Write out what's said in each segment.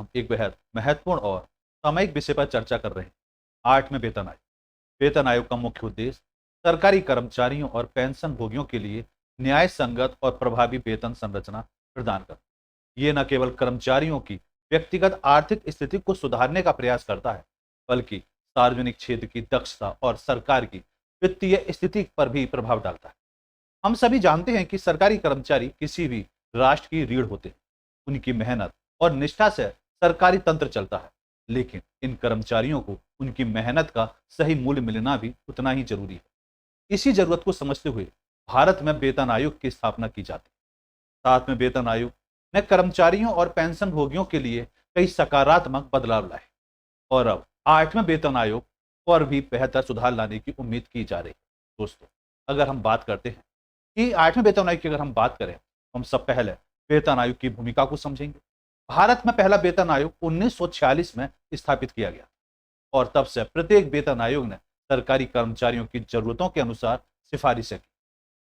हम एक बेहद महत्वपूर्ण और सामयिक विषय पर चर्चा कर रहे हैं। 8वें वेतन आयोग। वेतन आयोग का मुख्य उद्देश्य सरकारी कर्मचारियों और पेंशन भोगियों के लिए न्याय संगत और प्रभावी वेतन संरचना प्रदान करना। ये न केवल कर्मचारियों की व्यक्तिगत आर्थिक स्थिति को सुधारने का प्रयास करता है, बल्कि सार्वजनिक क्षेत्र की दक्षता और सरकार की वित्तीय स्थिति पर भी प्रभाव डालता है। हम सभी जानते हैं कि सरकारी कर्मचारी किसी भी राष्ट्र की रीढ़ होते हैं। उनकी मेहनत और निष्ठा से सरकारी तंत्र चलता है, लेकिन इन कर्मचारियों को उनकी मेहनत का सही मूल्य मिलना भी उतना ही जरूरी है। इसी जरूरत को समझते हुए भारत में वेतन आयोग की स्थापना की जाती है। 7वें वेतन आयोग ने कर्मचारियों और पेंशन भोगियों के लिए कई सकारात्मक बदलाव लाए और अब 8वें वेतन आयोग पर भी बेहतर सुधार लाने की उम्मीद की जा रही है। दोस्तों, अगर हम बात करते हैं कि 8वें वेतन आयोग की अगर हम बात करें, तो हम सब पहले वेतन आयोग की भूमिका को समझेंगे। भारत में पहला वेतन आयोग 1946 में स्थापित किया गया और तब से प्रत्येक वेतन आयोग ने सरकारी कर्मचारियों की जरूरतों के अनुसार सिफारिशें की।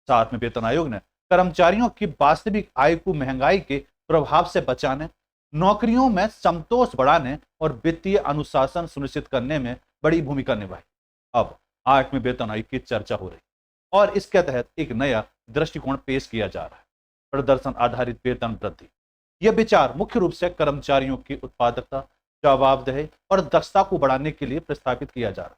7वें वेतन आयोग ने कर्मचारियों की वास्तविक आय को महंगाई के प्रभाव से बचाने, नौकरियों में संतोष बढ़ाने और वित्तीय अनुशासन सुनिश्चित करने में बड़ी भूमिका निभाई। अब 8वें वेतन आयोग की चर्चा हो रही और इसके तहत एक नया दृष्टिकोण पेश किया जा रहा है, प्रदर्शन आधारित वेतन वृद्धि। यह विचार मुख्य रूप से कर्मचारियों की उत्पादकता, जवाबदेही और दक्षता को बढ़ाने के लिए प्रस्तावित किया जा रहा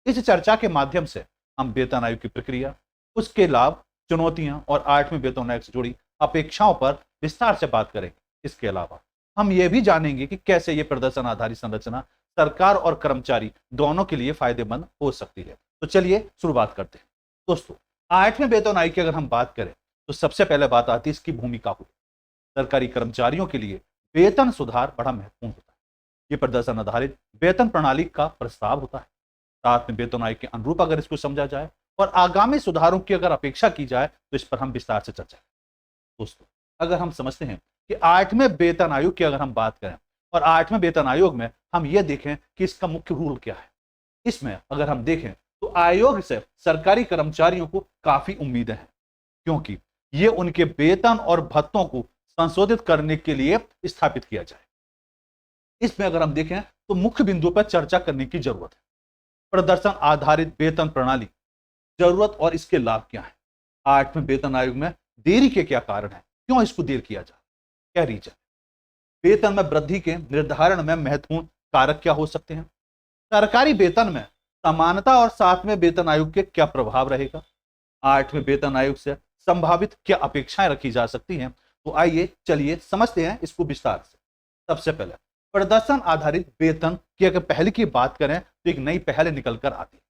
है। इस चर्चा के माध्यम से हम वेतन आयोग की प्रक्रिया, उसके लाभ, चुनौतियां और 8वें वेतन आयोग से जुड़ी अपेक्षाओं पर विस्तार से बात करेंगे। इसके अलावा हम यह भी जानेंगे कि कैसे यह प्रदर्शन आधारित संरचना सरकार और कर्मचारी दोनों के लिए फायदेमंद हो सकती है। तो चलिए शुरुआत करते हैं। दोस्तों, 8वें वेतन आयोग की अगर हम बात करें, तो सबसे पहले बात आती है इसकी भूमिका को। सरकारी कर्मचारियों के लिए वेतन सुधार बड़ा महत्वपूर्ण होता है। यह प्रदर्शन आधारित वेतन प्रणाली का प्रस्ताव होता है। 7वें वेतन आयोग के अनुरूप अगर इसको समझा जाए और आगामी सुधारों की अगर अपेक्षा की जाए, तो इस पर हम विस्तार से चर्चा करें। दोस्तों, अगर हम समझते हैं कि 8वें वेतन आयोग की अगर हम बात करें और 8वें वेतन आयोग में हम ये देखें कि इसका मुख्य रूल क्या है। इसमें अगर हम देखें तो आयोग से सरकारी कर्मचारियों को काफी उम्मीदें हैं, क्योंकि ये उनके वेतन और भत्तों को संशोधित करने के लिए स्थापित किया जाए। इसमें अगर हम देखें तो मुख्य बिंदु पर चर्चा करने की जरूरत है। प्रदर्शन आधारित वेतन प्रणाली, जरूरत और इसके लाभ क्या है। 8वें वेतन आयोग में देरी के क्या कारण है, क्यों इसको देर किया जा रहा है, क्या रीजन। वेतन में वृद्धि के निर्धारण में महत्वपूर्ण कारक क्या हो सकते हैं। सरकारी वेतन में समानता और 7वें वेतन आयोग के क्या प्रभाव रहेगा। 8वें वेतन आयोग से संभावित क्या अपेक्षाएं रखी जा सकती हैं। तो आइए चलिए समझते हैं इसको विस्तार से। सबसे पहले प्रदर्शन आधारित वेतन की अगर पहले की बात करें तो एक नई पहल निकल कर आती है।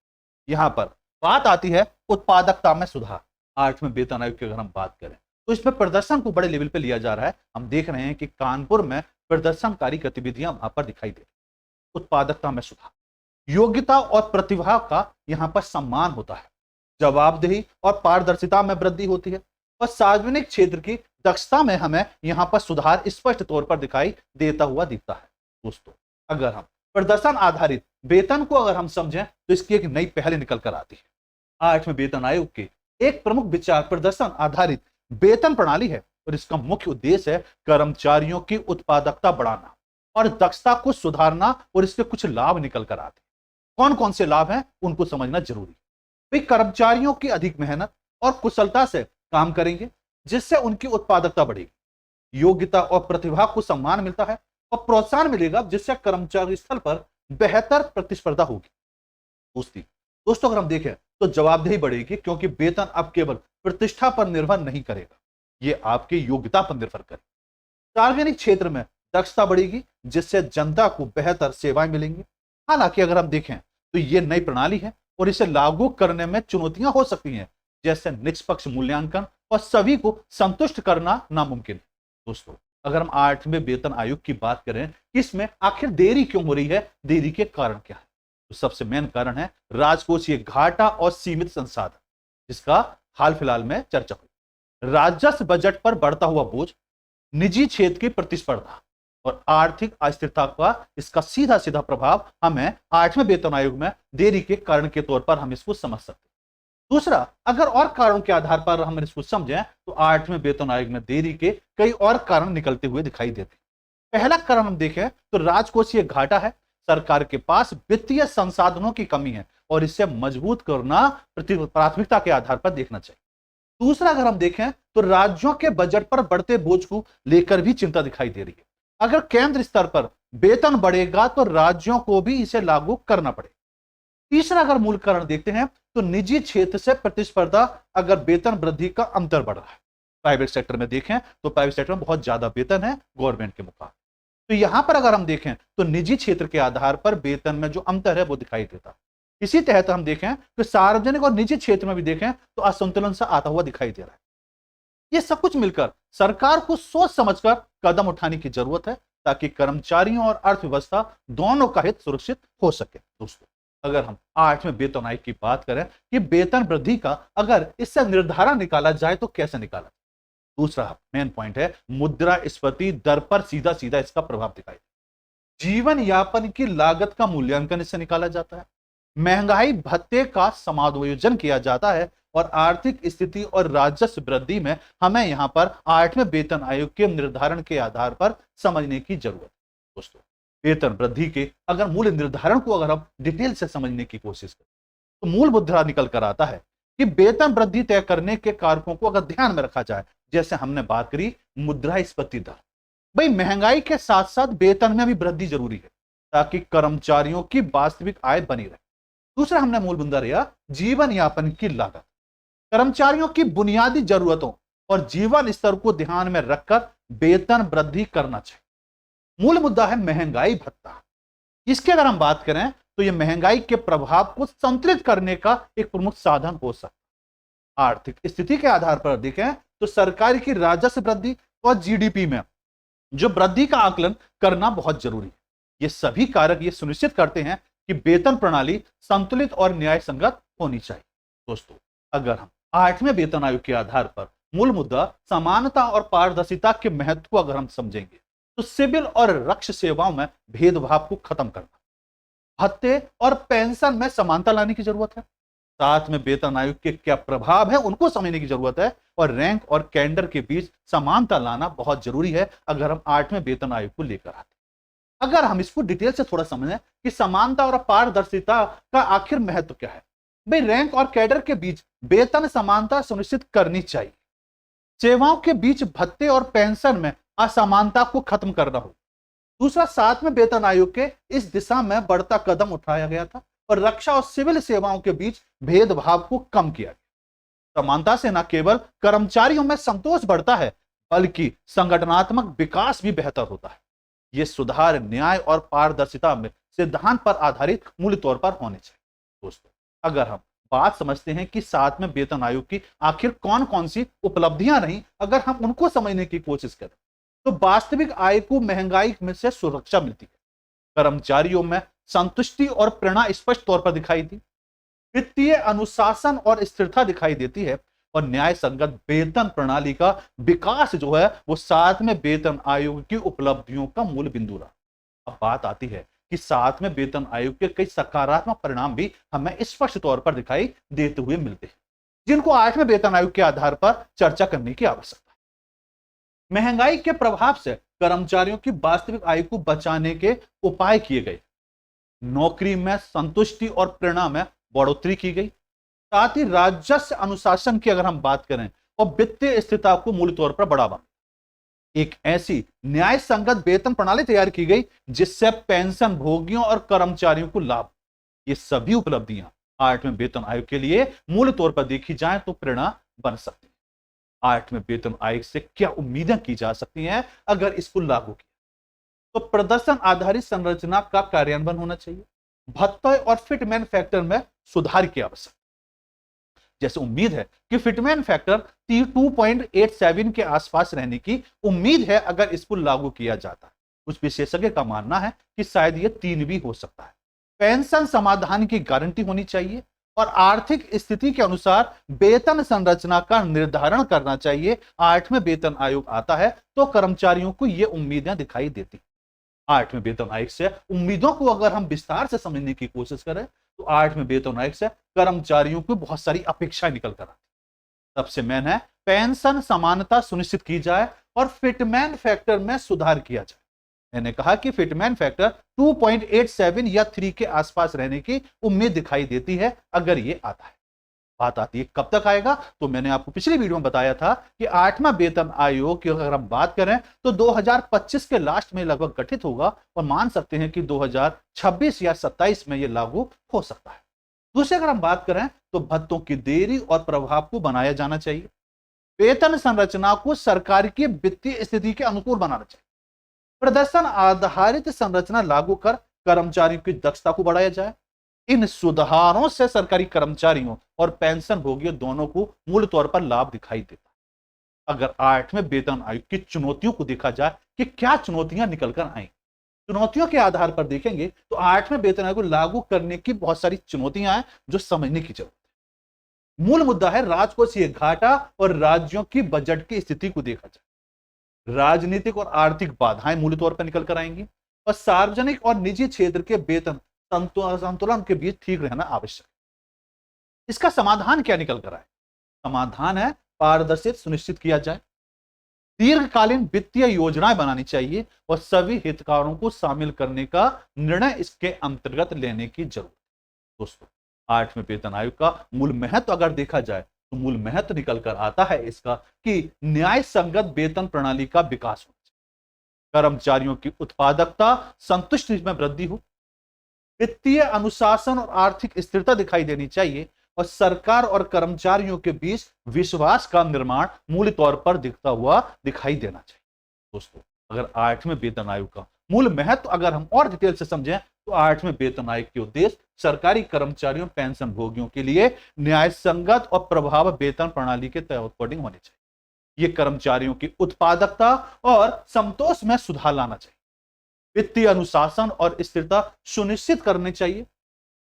यहां पर बात आती है उत्पादकता में सुधार। 8वें वेतन आयोग की अगर हम बात करें तो इसमें प्रदर्शन को बड़े लेवल पे लिया जा रहा है। हम देख रहे हैं कि कानपुर में प्रदर्शनकारी गतिविधियां वहां पर दिखाई दे रही। उत्पादकता में सुधार, योग्यता और प्रतिभा का यहां पर सम्मान होता है, जवाबदेही और पारदर्शिता में वृद्धि होती है और सार्वजनिक क्षेत्र की दक्षता में हमें यहां पर सुधार स्पष्ट तौर पर दिखाई देता हुआ दिखता है। दोस्तों, अगर हम प्रदर्शन आधारित वेतन को अगर हम समझें तो इसकी एक नई पहल निकल कर आती है। 8वें वेतन आयोग के एक प्रमुख विचार प्रदर्शन आधारित वेतन प्रणाली है और इसका मुख्य उद्देश्य है कर्मचारियों की उत्पादकता बढ़ाना और दक्षता को सुधारना और इसके कुछ लाभ निकल कर आते हैं। कौन कौन से लाभ हैं उनको समझना जरूरी है। भाई, कर्मचारियों की अधिक मेहनत और कुशलता से काम करेंगे, जिससे उनकी उत्पादकता बढ़ेगी। योग्यता और प्रतिभा को सम्मान मिलता है और प्रोत्साहन मिलेगा, जिससे कर्मचारी स्थल पर बेहतर प्रतिस्पर्धा होगी। दोस्तों, अगर हम देखें तो जवाबदेही बढ़ेगी, क्योंकि वेतन अब केवल प्रतिष्ठा पर निर्भर नहीं करेगा, यह आपकी योग्यता पर निर्भर करेगा। सार्वजनिक क्षेत्र में दक्षता बढ़ेगी, जिससे जनता को बेहतर सेवाएं मिलेंगी। हालांकि अगर हम देखें तो यह नई प्रणाली है और इसे लागू करने में चुनौतियां हो सकती हैं, जैसे निष्पक्ष मूल्यांकन और सभी को संतुष्ट करना नामुमकिन है। दोस्तों, अगर हम 8वें वेतन आयोग की बात करें, इसमें आखिर देरी क्यों हो रही है, देरी के कारण क्या है। तो सबसे मेन कारण है राजकोषीय घाटा और सीमित संसाधन, जिसका हाल फिलहाल में चर्चा हुई। राजस्व बजट पर बढ़ता हुआ बोझ, निजी क्षेत्र की प्रतिस्पर्धा और आर्थिक अस्थिरता का इसका सीधा सीधा प्रभाव हमें 8वें वेतन आयोग में देरी के कारण के तौर पर हम इसको समझ सकते हैं। दूसरा, अगर और कारणों के आधार पर हम इसको समझें तो 8वें वेतन आयोग में देरी के कई और कारण निकलते हुए दिखाई देते हैं। पहला कारण हम देखें तो राजकोषीय घाटा है, सरकार के पास वित्तीय संसाधनों की कमी है और इसे मजबूत करना प्राथमिकता के आधार पर देखना चाहिए। दूसरा अगर हम देखें तो राज्यों के बजट पर बढ़ते बोझ को लेकर भी चिंता दिखाई दे रही है। अगर केंद्र स्तर पर वेतन बढ़ेगा तो राज्यों को भी इसे लागू करना पड़ेगा। तीसरा अगर मूल कारण देखते हैं तो निजी क्षेत्र से प्रतिस्पर्धा, अगर वेतन वृद्धि का अंतर बढ़ रहा है। प्राइवेट सेक्टर में देखें तो प्राइवेट सेक्टर में बहुत ज्यादा वेतन है गवर्नमेंट के मुकाबले। तो यहां पर अगर हम देखें तो निजी क्षेत्र के आधार पर वेतन में जो अंतर है वो दिखाई देता है। इसी तहत हम देखें तो सार्वजनिक और निजी क्षेत्र में भी देखें तो असंतुलन सा आता हुआ दिखाई दे रहा है। ये सब कुछ मिलकर सरकार को सोच समझकर कदम उठाने की जरूरत है ताकि कर्मचारियों और अर्थव्यवस्था दोनों का हित सुरक्षित हो सके। दोस्तों, अगर हम 8वें वेतन आयोग की बात करें कि वेतन वृद्धि का अगर इससे निर्धारण निकाला जाए तो कैसे निकाला जाए। दूसरा मेन पॉइंट है मुद्रास्फीति दर पर सीधा सीधा इसका प्रभाव दिखाई दे। जीवन यापन की लागत का मूल्यांकन इससे निकाला जाता है। महंगाई भत्ते का समायोजन किया जाता है और आर्थिक स्थिति और राजस्व वृद्धि में हमें यहां पर 8वें वेतन आयोग के निर्धारण के आधार पर समझने की जरूरत है। दोस्तों, वेतन वृद्धि के अगर मूल निर्धारण को अगर हम डिटेल से समझने की कोशिश करें तो मूल मुद्दा निकल कर आता है कि वेतन वृद्धि तय करने के कारकों को अगर ध्यान में रखा जाए, जैसे हमने बात करी मुद्रास्फीति दर, भाई महंगाई के साथ साथ वेतन में भी वृद्धि जरूरी है ताकि कर्मचारियों की वास्तविक आय बनी रहे। दूसरा हमने मूल मुद्दा लिया जीवन यापन की लागत। कर्मचारियों की बुनियादी जरूरतों और जीवन स्तर को ध्यान में रखकर वेतन वृद्धि करना चाहिए। मूल मुद्दा है महंगाई भत्ता। इसकी अगर हम बात करें तो यह महंगाई के प्रभाव को संतुलित करने का एक प्रमुख साधन हो सकता है। आर्थिक स्थिति के आधार पर देखें तो सरकार की राजस्व वृद्धि और जीडीपी में जो वृद्धि का आकलन करना बहुत जरूरी है। ये सभी कारक ये सुनिश्चित करते हैं कि वेतन प्रणाली संतुलित और न्याय संगत होनी चाहिए। दोस्तों, अगर हम 8वें वेतन आयोग के आधार पर मूल मुद्दा समानता और पारदर्शिता के महत्व को अगर हम समझेंगे तो सिविल और रक्षा सेवाओं में भेदभाव को खत्म करना, भत्ते और पेंशन में समानता लाने की जरूरत है। साथ में वेतन आयोग के क्या प्रभाव है उनको समझने की जरूरत है और रैंक और कैडर के बीच समानता लाना बहुत जरूरी है अगर हम 8वें वेतन आयोग को लेकर आते। अगर हम इसको डिटेल से थोड़ा समझें कि समानता और पारदर्शिता का आखिर महत्व क्या है। भाई रैंक और कैडर के बीच वेतन समानता सुनिश्चित करनी चाहिए। सेवाओं के बीच भत्ते और पेंशन में असमानता को खत्म करना हो। दूसरा, 7वें वेतन आयोग के इस दिशा में बढ़ता कदम उठाया गया था और रक्षा और सिविल सेवाओं के बीच भेदभाव को कम किया गया। समानता से न केवल कर्मचारियों में संतोष बढ़ता है बल्कि संगठनात्मक विकास भी बेहतर होता है। यह सुधार न्याय और पारदर्शिता में सिद्धांत पर आधारित मूल तौर पर होने चाहिए। दोस्तों, अगर हम बात समझते हैं कि 7वें वेतन आयोग की आखिर कौन कौन सी उपलब्धियां रही, अगर हम उनको समझने की कोशिश करें तो वास्तविक आय को महंगाई में से सुरक्षा मिलती है, कर्मचारियों में संतुष्टि और प्रेरणा स्पष्ट तौर पर दिखाई दी, वित्तीय अनुशासन और स्थिरता दिखाई देती है और न्याय संगत वेतन प्रणाली का विकास जो है वो 7वें वेतन आयोग की उपलब्धियों का मूल बिंदु रहा। अब बात आती है कि 7वें वेतन आयोग के कई सकारात्मक परिणाम भी हमें स्पष्ट तौर पर दिखाई देते हुए मिलते हैं, जिनको 8वें वेतन आयोग के आधार पर चर्चा करने की आवश्यकता है। महंगाई के प्रभाव से कर्मचारियों की वास्तविक आय को बचाने के उपाय किए गए, नौकरी में संतुष्टि और प्रेरणा में बढ़ोतरी की गई, साथ ही राजस्व अनुशासन की अगर हम बात करें और वित्तीय स्थिरता को मूल तौर पर बढ़ावा, एक ऐसी न्याय संगत वेतन प्रणाली तैयार की गई जिससे पेंशन भोगियों और कर्मचारियों को लाभ। ये सभी उपलब्धियां 8वें वेतन आयोग के लिए मूल तौर पर देखी जाए तो प्रेरणा बन सकती है। 8वें वेतन आयोग से क्या उम्मीदें की जा सकती हैं अगर इसको लागू किया तो प्रदर्शन आधारित संरचना का कार्यान्वयन होना चाहिए, भत्ते और फिटमेन फैक्टर में सुधार की आवश्यकता। जैसे उम्मीद है कि फिटमेन फैक्टर 2.87 के आसपास रहने की उम्मीद है अगर इसको लागू किया जाता है। कुछ विशेषज्ञ का मानना है कि शायद ये 3 भी हो सकता है। पेंशन समाधान की गारंटी होनी चाहिए और आर्थिक स्थिति के अनुसार वेतन संरचना का निर्धारण करना चाहिए। 8वें वेतन आयोग आता है तो कर्मचारियों को ये उम्मीदें दिखाई देती। 8वें वेतन आयोग से उम्मीदों को अगर हम विस्तार से समझने की कोशिश करें तो 8वें वेतन आयोग से कर्मचारियों को बहुत सारी अपेक्षाएं निकल कर आती। सबसे मेन है पेंशन समानता सुनिश्चित की जाए और फिटमेन फैक्टर में सुधार किया जाए। मैंने कहा कि फिटमैन फैक्टर 2.87 या 3 के आसपास रहने की उम्मीद दिखाई देती है अगर ये आता है। बात आती है कब तक आएगा, तो मैंने आपको पिछली वीडियो में बताया था कि 8वां वेतन आयोग की अगर हम बात करें तो 2025 के लास्ट में लगभग गठित होगा और मान सकते हैं कि 2026 या 27 में यह लागू हो सकता है। दूसरे अगर हम बात करें तो भत्तों की देरी और प्रभाव को बनाया जाना चाहिए। वेतन संरचना को सरकार की वित्तीय स्थिति के अनुकूल बनाना चाहिए। प्रदर्शन आधारित संरचना लागू कर कर्मचारियों की दक्षता को बढ़ाया जाए। इन सुधारों से सरकारी कर्मचारियों और पेंशन भोगियों दोनों को मूल तौर पर लाभ दिखाई देता है। अगर 8वें वेतन आयोग की चुनौतियों को देखा जाए कि क्या चुनौतियां निकलकर आई, चुनौतियों के आधार पर देखेंगे तो 8वें वेतन आयोग को लागू करने की बहुत सारी चुनौतियां हैं जो समझने की जरूरत है। मूल मुद्दा है राजकोषीय घाटा और राज्यों की बजट की स्थिति को देखा जाए। राजनीतिक और आर्थिक बाधाएं मूल तौर पर निकल कर आएंगी और सार्वजनिक और निजी क्षेत्र के वेतन संतुलन के बीच ठीक रहना आवश्यक है। इसका समाधान क्या निकल कर आए? समाधान है पारदर्शिता सुनिश्चित किया जाए, दीर्घकालीन वित्तीय योजनाएं बनानी चाहिए और सभी हितधारकों को शामिल करने का निर्णय इसके अंतर्गत लेने की जरूरत है। दोस्तों, 8वें वेतन आयोग का मूल महत्व अगर देखा जाए तो मूल महत्व निकल कर आता है इसका कि न्याय संगत वेतन प्रणाली का विकास हो, कर्मचारियों की उत्पादकता संतुष्टि में वृद्धि हो, वित्तीय अनुशासन और आर्थिक स्थिरता दिखाई देनी चाहिए और सरकार और कर्मचारियों के बीच विश्वास का निर्माण मूल तौर पर दिखता हुआ दिखाई देना चाहिए। दोस्तों, अगर 8वें वेतन आयोग का मूल महत्व अगर हम और डिटेल से समझें तो 8वें वेतन आयोग के उद्देश्य सरकारी कर्मचारियों पेंशन भोगियों के लिए न्याय संगत और प्रभावी वेतन प्रणाली के अकॉर्डिंग होने चाहिए। ये कर्मचारियों की उत्पादकता और संतोष में सुधार लाना चाहिए, वित्तीय अनुशासन और स्थिरता सुनिश्चित करनी चाहिए,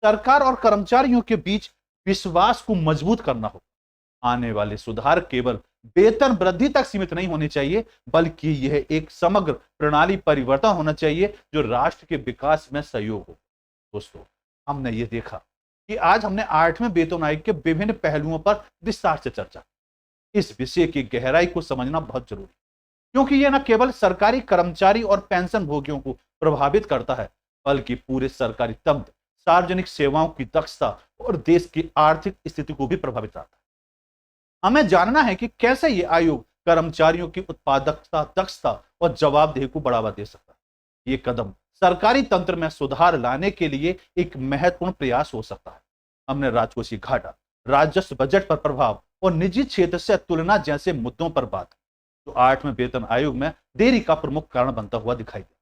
सरकार और कर्मचारियों के बीच विश्वास को मजबूत करना होगा। आने वाले सुधार केवल वेतन वृद्धि तक सीमित नहीं होने चाहिए बल्कि यह एक समग्र प्रणाली परिवर्तन होना चाहिए जो राष्ट्र के विकास में सहयोग हो। दोस्तों, हमने ये देखा कि आज हमने 8वें वेतन आयोग के विभिन्न पहलुओं पर विस्तार से चर्चा। इस विषय की गहराई को समझना बहुत जरूरी है क्योंकि यह न केवल सरकारी कर्मचारी और पेंशन भोगियों को प्रभावित करता है बल्कि पूरे सरकारी तंत्र, सार्वजनिक सेवाओं की दक्षता और देश की आर्थिक स्थिति को भी प्रभावित करता है। हमें जानना है कि कैसे यह आयोग कर्मचारियों की उत्पादकता, दक्षता और जवाबदेही को बढ़ावा दे सकता है। यह कदम सरकारी तंत्र में सुधार लाने के लिए एक महत्वपूर्ण प्रयास हो सकता है। हमने राजकोषीय घाटा, राजस्व बजट पर प्रभाव और निजी क्षेत्र से तुलना जैसे मुद्दों पर बात तो 8वें वेतन आयोग में देरी का प्रमुख कारण बनता हुआ दिखाई दे।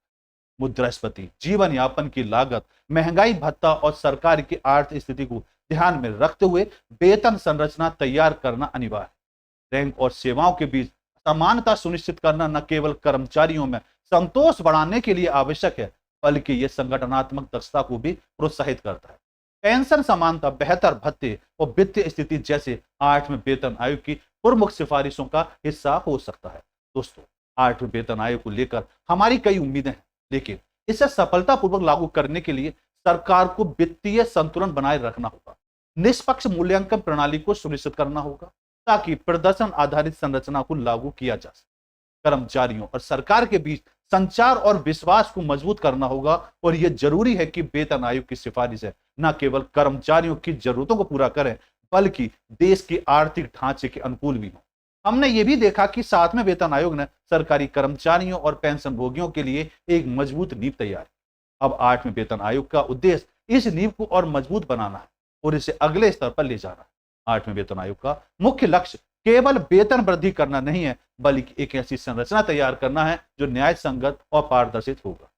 मुद्रास्फीति, जीवन यापन की लागत, महंगाई भत्ता और सरकार की आर्थिक स्थिति को ध्यान में रखते हुए वेतन संरचना तैयार करना अनिवार्य है। रैंक और सेवाओं के बीच समानता सुनिश्चित करना न केवल कर्मचारियों में संतोष बढ़ाने के लिए आवश्यक है बल्कि यह संगठनात्मक दक्षता को भी प्रोत्साहित करता है। पेंशन समानता, बेहतर भत्ते और वित्तीय स्थिति जैसे 8वें वेतन आयोग की प्रमुख सिफारिशों का हिस्सा हो सकता है। दोस्तों, 8वें वेतन आयोग को लेकर हमारी कई उम्मीदें हैं, लेकिन इसे सफलतापूर्वक लागू करने के लिए सरकार को वित्तीय संतुलन बनाए रखना होगा, निष्पक्ष मूल्यांकन प्रणाली को सुनिश्चित करना होगा ताकि प्रदर्शन आधारित संरचना को लागू किया जा सके। कर्मचारियों और सरकार के बीच संचार और विश्वास को मजबूत करना होगा और यह जरूरी है कि वेतन आयोग की सिफारिशें न केवल कर्मचारियों की जरूरतों को पूरा करें बल्कि देश की आर्थिक ढांचे के अनुकूल भी हो। हमने ये भी देखा कि 7वें वेतन आयोग ने सरकारी कर्मचारियों और पेंशन भोगियों के लिए एक मजबूत नींव तैयार की। अब 8वें वेतन आयोग का उद्देश्य इस नींव को और मजबूत बनाना है और इसे अगले स्तर पर ले जाना है। 8वें वेतन आयोग का मुख्य लक्ष्य केवल वेतन वृद्धि करना नहीं है बल्कि एक ऐसी संरचना तैयार करना है जो न्याय संगत और पारदर्शित होगा।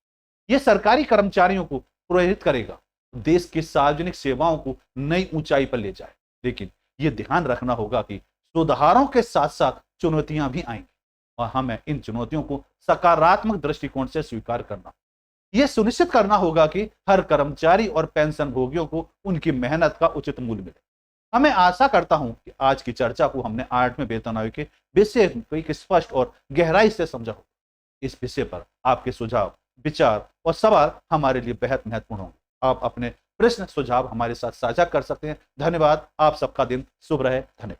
यह सरकारी कर्मचारियों को प्रेरित करेगा, देश की सार्वजनिक सेवाओं को नई ऊंचाई पर ले जाए। लेकिन यह ध्यान रखना होगा कि सुधारों के साथ साथ चुनौतियां भी आएंगी और हमें इन चुनौतियों को सकारात्मक दृष्टिकोण से स्वीकार करना, यह सुनिश्चित करना होगा कि हर कर्मचारी और पेंशन भोगियों को उनकी मेहनत का उचित मूल्य मिले। हमें आशा करता हूं कि आज की चर्चा को हमने 8वें वेतन आयोग के विषय को एक स्पष्ट और गहराई से समझा हो। इस विषय पर आपके सुझाव, विचार और सवाल हमारे लिए बेहद महत्वपूर्ण होंगे। आप अपने प्रश्न सुझाव हमारे साथ साझा कर सकते हैं। धन्यवाद। आप सबका दिन शुभ रहे। धन्यवाद।